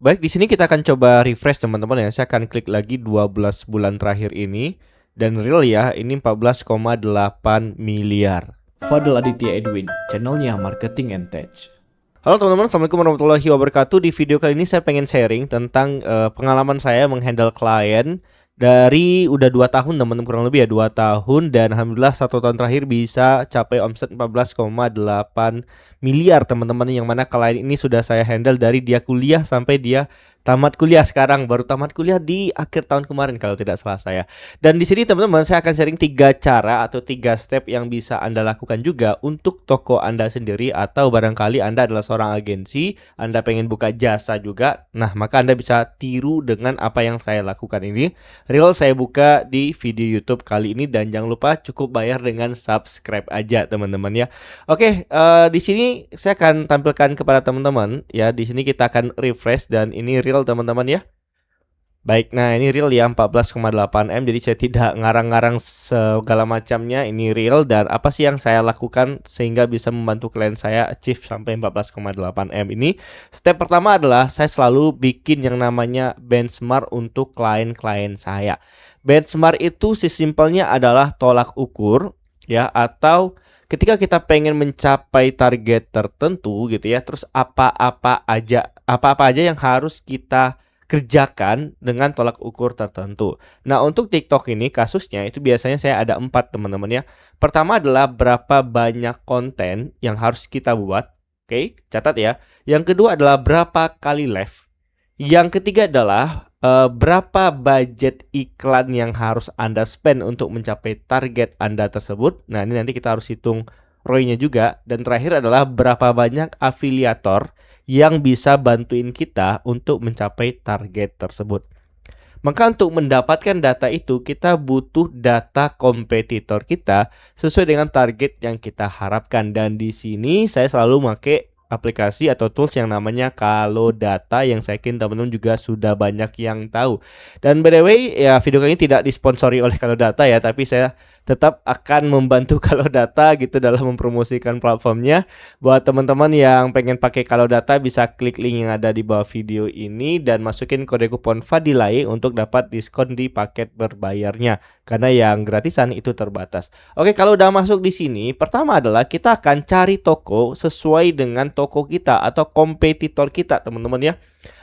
Baik, di sini kita akan coba refresh teman-teman ya. Saya akan klik lagi 12 bulan terakhir ini dan real ya, ini 14,8 miliar. Fadel Aditya Edwin, channelnya Marketing and Tech. Halo teman-teman, Assalamualaikum warahmatullahi wabarakatuh. Di video kali ini saya pengen sharing tentang pengalaman saya menghandle klien dari udah 2 tahun teman-teman, kurang lebih ya 2 tahun, dan alhamdulillah 1 tahun terakhir bisa capai omset 14,8 miliar teman-teman, yang mana klien ini sudah saya handle dari dia kuliah sampai dia tamat kuliah sekarang, baru tamat kuliah di akhir tahun kemarin kalau tidak salah saya. Dan di sini teman-teman saya akan sharing 3 cara atau 3 step yang bisa Anda lakukan juga untuk toko Anda sendiri, atau barangkali Anda adalah seorang agensi, Anda pengen buka jasa juga. Nah, maka Anda bisa tiru dengan apa yang saya lakukan ini. Real saya buka di video YouTube kali ini, dan jangan lupa cukup bayar dengan subscribe aja teman-teman ya. Oke, di sini saya akan tampilkan kepada teman-teman ya. Di sini kita akan refresh dan ini real teman-teman ya. Baik, nah ini real ya 14,8 M. Jadi saya tidak ngarang-ngarang segala macamnya, ini real. Dan apa sih yang saya lakukan sehingga bisa membantu klien saya achieve sampai 14,8 M ini? Step pertama adalah saya selalu bikin yang namanya benchmark untuk klien-klien saya. Benchmark itu sesimpelnya adalah tolak ukur ya, atau ketika kita pengen mencapai target tertentu gitu ya, terus apa-apa aja yang harus kita kerjakan dengan tolak ukur tertentu. Nah, untuk TikTok ini kasusnya itu biasanya saya ada 4 teman-teman ya. Pertama adalah berapa banyak konten yang harus kita buat. Oke, catat ya. Yang kedua adalah berapa kali live. Yang ketiga adalah berapa budget iklan yang harus Anda spend untuk mencapai target Anda tersebut. Nah, ini nanti kita harus hitung ROI-nya juga. Dan terakhir adalah berapa banyak afiliator yang bisa bantuin kita untuk mencapai target tersebut. Maka untuk mendapatkan data itu, kita butuh data kompetitor kita sesuai dengan target yang kita harapkan. Dan di sini saya selalu pakai aplikasi atau tools yang namanya Kalodata, yang saya yakin teman-teman juga sudah banyak yang tahu. Dan by the way ya, video kali ini tidak disponsori oleh Kalodata ya, tapi saya tetap akan membantu Kalodata gitu dalam mempromosikan platformnya. Buat teman-teman yang pengen pakai Kalodata, bisa klik link yang ada di bawah video ini dan masukin kode kupon Fadilai untuk dapat diskon di paket berbayarnya, karena yang gratisan itu terbatas. Oke, kalau udah masuk di sini, pertama adalah kita akan cari toko sesuai dengan toko kita atau kompetitor kita, teman-teman ya.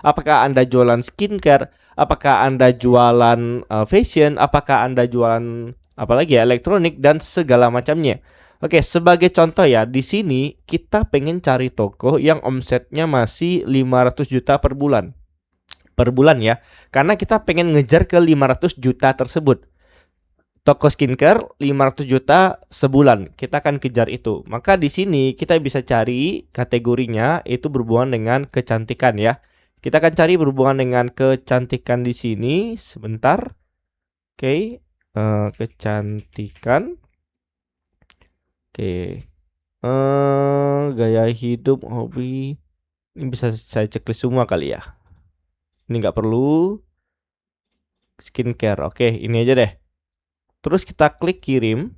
Apakah Anda jualan skincare? Apakah Anda jualan fashion? Apakah Anda jualan apalagi ya, elektronik dan segala macamnya. Oke, sebagai contoh ya, di sini kita pengen cari toko yang omsetnya masih 500 juta per bulan. Per bulan ya. Karena kita pengen ngejar ke 500 juta tersebut. Toko skincare 500 juta sebulan, kita akan kejar itu. Maka di sini kita bisa cari kategorinya itu berhubungan dengan kecantikan ya. Kita akan cari berhubungan dengan kecantikan di sini sebentar. Oke. Kecantikan. Oke. Gaya hidup, hobi. Ini bisa saya checklist semua kali ya. Ini nggak perlu. Skincare. Oke, ini aja deh. Terus kita klik kirim.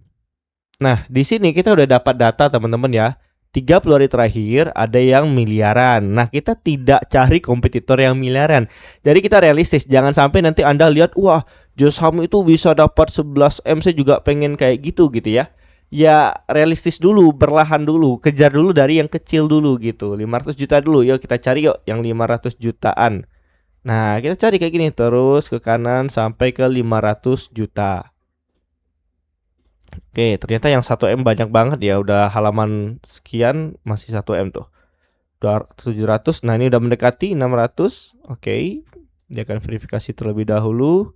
Nah, di sini kita udah dapat data teman-teman ya. 30 hari terakhir ada yang miliaran. Nah, kita tidak cari kompetitor yang miliaran. Jadi kita realistis, jangan sampai nanti Anda lihat, wah, Josam itu bisa dapat 11 M, saya juga pengen kayak gitu ya. Ya realistis dulu, berlahan dulu, kejar dulu dari yang kecil dulu gitu. 500 juta dulu, yuk kita cari yuk yang 500 jutaan. Nah, kita cari kayak gini terus ke kanan sampai ke 500 juta. Oke, ternyata yang 1 M banyak banget ya. Udah halaman sekian masih 1 M tuh. 700. Nah, ini udah mendekati 600. Oke. Dia akan verifikasi terlebih dahulu.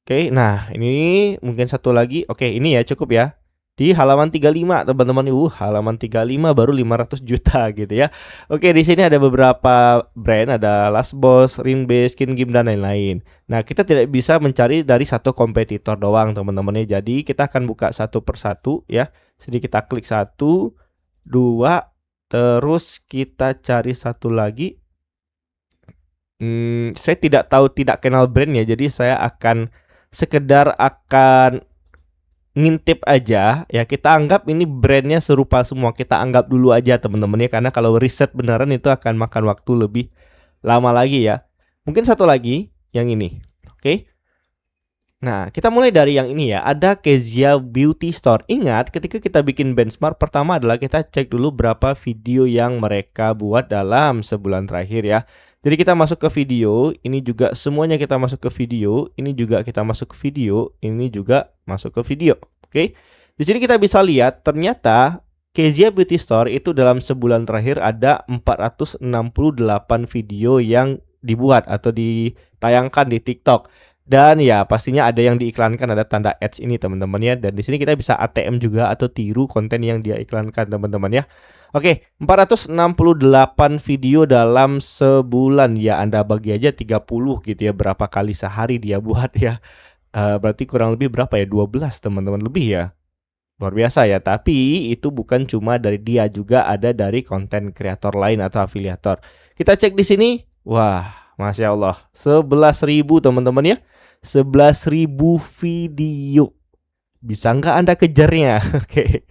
Oke, nah ini mungkin satu lagi. Oke, ini ya cukup ya. Di halaman 35 teman-teman. Halaman 35 baru 500 juta gitu ya. Oke, di sini ada beberapa brand, ada Last Boss, Rinbase, Skin Game dan lain-lain. Nah, kita tidak bisa mencari dari satu kompetitor doang teman-teman ya. Jadi kita akan buka satu persatu ya. Jadi kita klik 1, 2, terus kita cari satu lagi. Saya tidak kenal brandnya, jadi saya akan sekedar akan ngintip aja ya. Kita anggap ini brandnya serupa semua, kita anggap dulu aja teman-teman ya, karena kalau riset beneran itu akan makan waktu lebih lama lagi ya. Mungkin satu lagi yang ini. Oke. Nah, kita mulai dari yang ini ya. Ada Kezia Beauty Store. Ingat, ketika kita bikin benchmark, pertama adalah kita cek dulu berapa video yang mereka buat dalam sebulan terakhir ya. Jadi kita masuk ke video, ini juga semuanya kita masuk ke video, ini juga kita masuk ke video, ini juga masuk ke video. Oke. Di sini kita bisa lihat ternyata Kezia Beauty Store itu dalam sebulan terakhir ada 468 video yang dibuat atau ditayangkan di TikTok. Dan ya pastinya ada yang diiklankan, ada tanda ads ini teman-teman ya. Dan di sini kita bisa ATM juga atau tiru konten yang dia iklankan teman-teman ya. Oke, 468 video dalam sebulan ya. Anda bagi aja 30 gitu ya, berapa kali sehari dia buat ya. Berarti kurang lebih berapa ya? 12 teman-teman lebih ya. Luar biasa ya. Tapi itu bukan cuma dari dia, juga ada dari konten kreator lain atau afiliator. Kita cek di sini. Wah, Masya Allah, 11.000 teman-teman ya. 11.000 video. Bisa nggak Anda kejarnya? Oke.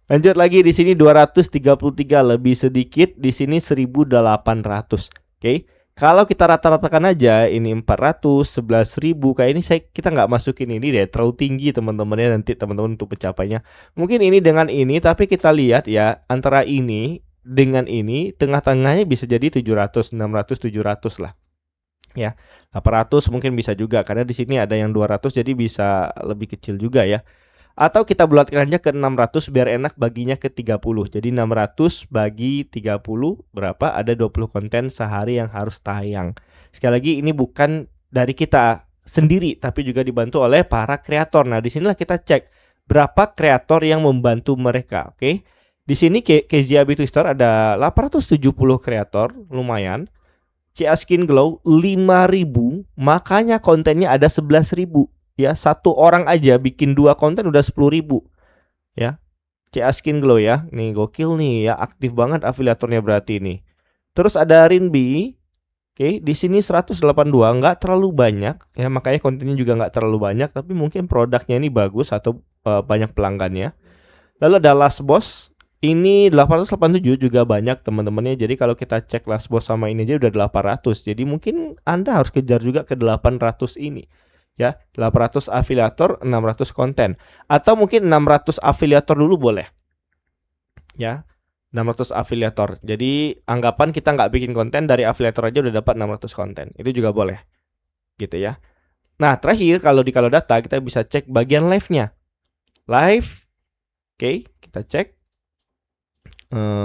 Lanjut lagi di sini 233 lebih sedikit, di sini 1.800. Oke. Kalau kita rata-ratakan aja ini 400, 11.000 kayak ini kita nggak masukin ini deh, terlalu tinggi teman-teman ya, nanti teman-teman untuk pencapainya. Mungkin ini dengan ini, tapi kita lihat ya antara ini dengan ini tengah-tengahnya bisa jadi 700, 600, 700 lah. Ya, 800 mungkin bisa juga karena di sini ada yang 200 jadi bisa lebih kecil juga ya. Atau kita bulatkan aja ke 600 biar enak baginya ke 30. Jadi 600 bagi 30 berapa? Ada 20 konten sehari yang harus tayang. Sekali lagi ini bukan dari kita sendiri tapi juga dibantu oleh para kreator. Nah, disinilah kita cek berapa kreator yang membantu mereka, oke? Di sini Kezia Beauty Store ada 870 kreator, lumayan. CA Skin Glow 5.000, makanya kontennya ada 11.000 ya. Satu orang aja bikin 2 konten udah 10.000 ya. CA Skin Glow ya. Nih gokil nih ya, aktif banget afiliatornya berarti ini. Terus ada Rinbi. Oke, di sini 182, nggak terlalu banyak ya, makanya kontennya juga nggak terlalu banyak, tapi mungkin produknya ini bagus atau banyak pelanggannya. Lalu ada Last Boss. Ini 887 juga banyak teman-temannya. Jadi kalau kita cek Last Boss sama ini aja udah 800. Jadi mungkin Anda harus kejar juga ke 800 ini. Ya, 800 afiliator, 600 konten. Atau mungkin 600 afiliator dulu boleh. Ya, 600 afiliator. Jadi anggapan kita nggak bikin konten, dari afiliator aja udah dapat 600 konten. Itu juga boleh. Gitu ya. Nah, terakhir kalau di data kita bisa cek bagian live-nya. Live. Oke, kita cek.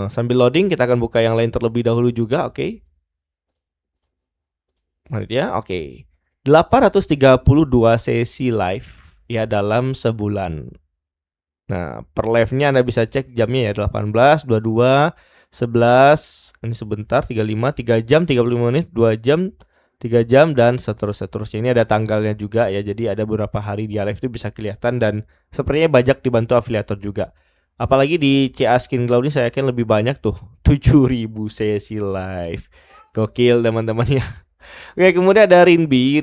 Sambil loading kita akan buka yang lain terlebih dahulu juga, oke. Mari ya, oke. 832 sesi live ya dalam sebulan. Nah, per live-nya Anda bisa cek jamnya ya, 18, 22, 11, ini sebentar, 35, 3 jam, 35 menit, 2 jam, 3 jam dan seterusnya. Ini ada tanggalnya juga ya. Jadi ada beberapa hari dia live itu bisa kelihatan dan sepertinya banyak dibantu afiliator juga. Apalagi di CA Skin Glow ini saya yakin lebih banyak tuh, 7.000 sesi live. Gokil teman-teman ya. Oke, kemudian ada Rinbi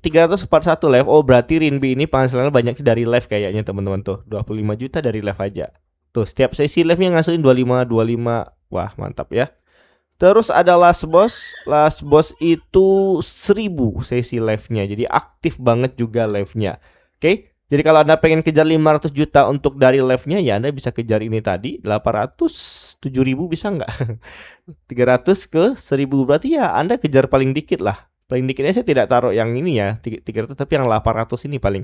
341 live. Oh, berarti Rinbi ini penghasilannya banyak dari live kayaknya teman-teman tuh. 25 juta dari live aja. Tuh, setiap sesi live-nya ngasilin 25. Wah, mantap ya. Terus ada Last Boss. Last Boss itu 1.000 sesi live-nya. Jadi aktif banget juga live-nya. Oke. Jadi kalau Anda pengen kejar 500 juta untuk dari live-nya ya Anda bisa kejar ini tadi 800, 7.000 bisa nggak? 300 ke 1.000 berarti ya Anda kejar paling dikit lah. Paling dikitnya saya tidak taruh yang ini ya 300 tapi yang 800 ini paling.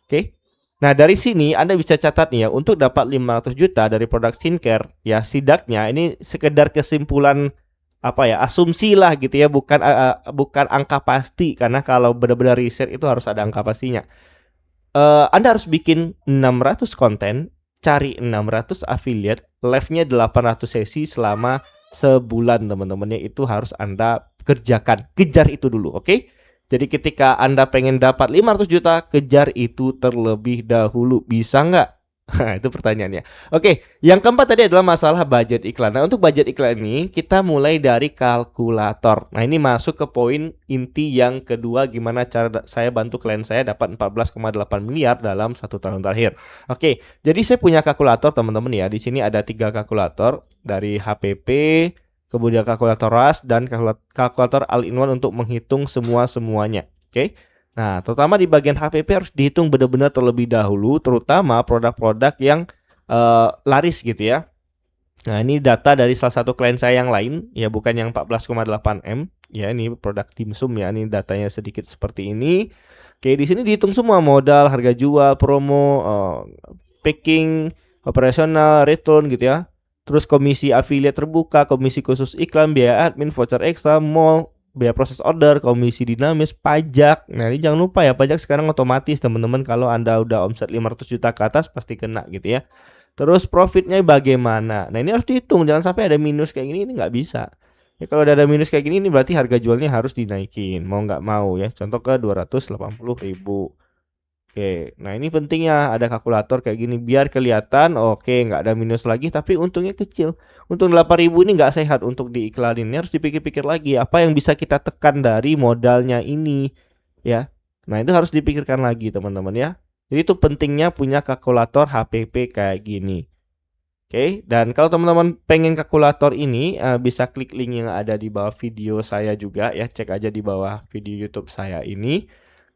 Oke. Nah dari sini Anda bisa catat nih ya, untuk dapat 500 juta dari produk skincare ya setidaknya ini sekedar kesimpulan apa ya, asumsi lah gitu ya, bukan angka pasti karena kalau benar-benar riset itu harus ada angka pastinya. Anda harus bikin 600 konten, cari 600 affiliate, live-nya 800 sesi selama sebulan teman-temannya. Itu harus Anda kerjakan, kejar itu dulu, oke? Jadi ketika Anda pengen dapat 500 juta, kejar itu terlebih dahulu. Bisa nggak? Nah, itu pertanyaannya. Oke, yang keempat tadi adalah masalah budget iklan. Nah, untuk budget iklan ini kita mulai dari kalkulator. Nah, ini masuk ke poin inti yang kedua, gimana cara saya bantu klien saya dapat 14,8 miliar dalam 1 tahun terakhir. Oke, jadi saya punya kalkulator teman-teman ya. Di sini ada 3 kalkulator dari HPP, kemudian kalkulator RAS dan kalkulator all-in-one untuk menghitung semuanya. Oke. Nah, terutama di bagian HPP harus dihitung benar-benar terlebih dahulu, terutama produk-produk yang laris gitu ya. Nah, ini data dari salah satu klien saya yang lain, ya bukan yang 14,8 M, ya ini produk dimsum ya, ini datanya sedikit seperti ini. Oke, di sini dihitung semua modal, harga jual, promo, packing, operasional, return gitu ya. Terus komisi affiliate terbuka, komisi khusus iklan, biaya admin, voucher ekstra, mall, biaya proses order, komisi dinamis, pajak. Nah, ini jangan lupa ya, pajak sekarang otomatis teman-teman, kalau Anda udah omset 500 juta ke atas pasti kena gitu ya. Terus profitnya bagaimana? Nah, ini harus dihitung, jangan sampai ada minus kayak gini, ini nggak bisa. Ya, kalau ada minus kayak gini, ini berarti harga jualnya harus dinaikin, mau nggak mau ya. Contoh ke 280.000. Oke, nah ini pentingnya ada kalkulator kayak gini biar kelihatan oke nggak ada minus lagi tapi untungnya kecil. Untung 8.000 ini nggak sehat untuk diiklanin. Ini harus dipikir-pikir lagi apa yang bisa kita tekan dari modalnya ini ya. Nah, itu harus dipikirkan lagi teman-teman ya. Jadi itu pentingnya punya kalkulator HPP kayak gini. Oke, dan kalau teman-teman pengen kalkulator ini bisa klik link yang ada di bawah video saya juga ya. Cek aja di bawah video YouTube saya ini.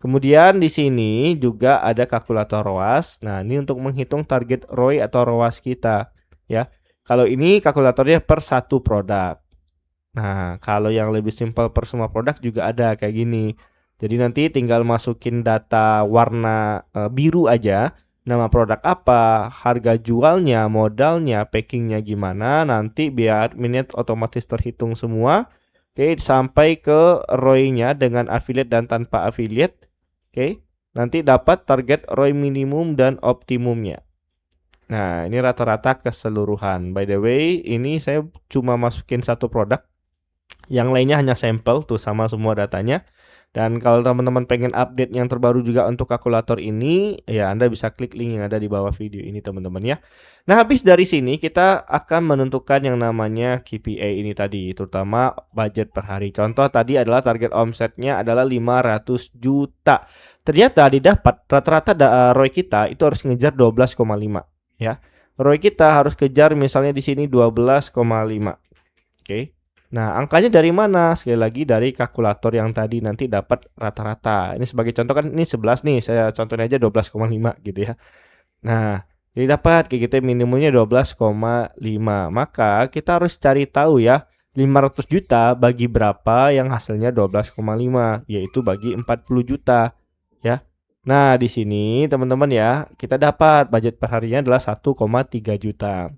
Kemudian di sini juga ada kalkulator ROAS. Nah, ini untuk menghitung target ROI atau ROAS kita ya. Kalau ini kalkulatornya per satu produk. Nah, kalau yang lebih simpel per semua produk juga ada kayak gini. Jadi nanti tinggal masukin data warna biru aja. Nama produk apa, harga jualnya, modalnya, packingnya gimana. Nanti biar minute otomatis terhitung semua. Oke, sampai ke ROI-nya dengan affiliate dan tanpa affiliate. Oke, nanti dapat target ROI minimum dan optimumnya. Nah, ini rata-rata keseluruhan. By the way, ini saya cuma masukin satu produk. Yang lainnya hanya sampel tuh sama semua datanya. Dan kalau teman-teman pengen update yang terbaru juga untuk kalkulator ini, ya Anda bisa klik link yang ada di bawah video ini teman-teman ya. Nah, habis dari sini kita akan menentukan yang namanya KPI ini tadi, terutama budget per hari. Contoh tadi adalah target omsetnya adalah 500 juta. Ternyata didapat rata-rata ROI kita itu harus ngejar 12,5 ya. ROI kita harus kejar misalnya di sini 12,5. Oke. Nah, angkanya dari mana? Sekali lagi dari kalkulator yang tadi nanti dapat rata-rata. Ini sebagai contoh kan ini 11 nih, saya contohnya aja 12,5 gitu ya. Nah, jadi dapat kayak gitu minimumnya 12,5. Maka kita harus cari tahu ya, 500 juta bagi berapa yang hasilnya 12,5, yaitu bagi 40 juta ya. Nah, di sini teman-teman ya, kita dapat budget per harinya adalah 1,3 juta.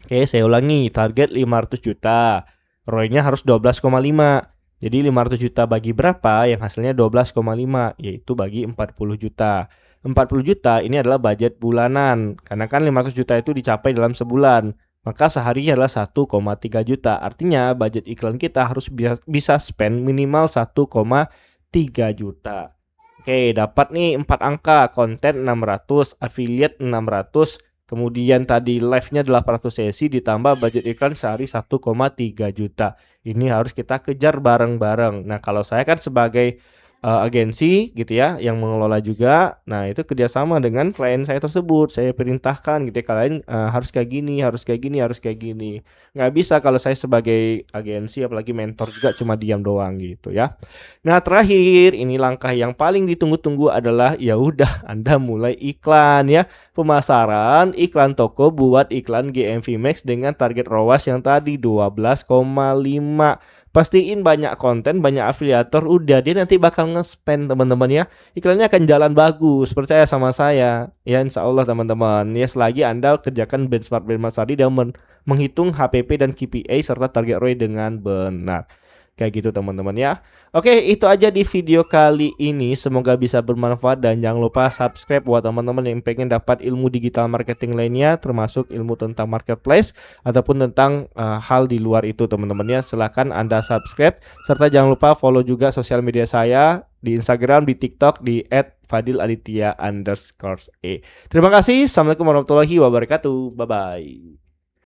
Oke, saya ulangi, target 500 juta. ROI-nya harus 12,5. Jadi 500 juta bagi berapa yang hasilnya 12,5, yaitu bagi 40 juta. 40 juta ini adalah budget bulanan. Karena kan 500 juta itu dicapai dalam sebulan. Maka seharinya adalah 1,3 juta. Artinya budget iklan kita harus bisa spend minimal 1,3 juta. Oke, dapat nih 4 angka, konten 600, affiliate 600, kemudian tadi live-nya 800 sesi ditambah budget iklan sehari 1,3 juta. Ini harus kita kejar bareng-bareng. Nah, kalau saya kan sebagai agensi gitu ya yang mengelola juga. Nah, itu kerjasama dengan klien saya tersebut. Saya perintahkan gitu ya, kalian harus kayak gini, harus kayak gini, harus kayak gini. Nggak bisa kalau saya sebagai agensi apalagi mentor juga cuma diam doang gitu ya. Nah, terakhir ini langkah yang paling ditunggu-tunggu adalah ya udah Anda mulai iklan ya. Pemasaran iklan toko buat iklan GMV Max dengan target ROAS yang tadi 12,5. Pastiin banyak konten, banyak afiliator, udah dia nanti bakal nge-spend teman-teman ya. Iklannya akan jalan bagus, percaya sama saya. Ya insya Allah teman-teman. Ya selagi Anda kerjakan benchmark tadi dan menghitung HPP dan KPI serta target ROI dengan benar. Kayak gitu teman-teman ya. Oke, itu aja di video kali ini. Semoga bisa bermanfaat dan jangan lupa subscribe buat teman-teman yang pengen dapat ilmu digital marketing lainnya, termasuk ilmu tentang marketplace ataupun tentang hal di luar itu teman-teman ya. Silahkan Anda subscribe serta jangan lupa follow juga sosial media saya di Instagram, di TikTok di @fadiladitya_e. Terima kasih. Assalamualaikum warahmatullahi wabarakatuh. Bye bye.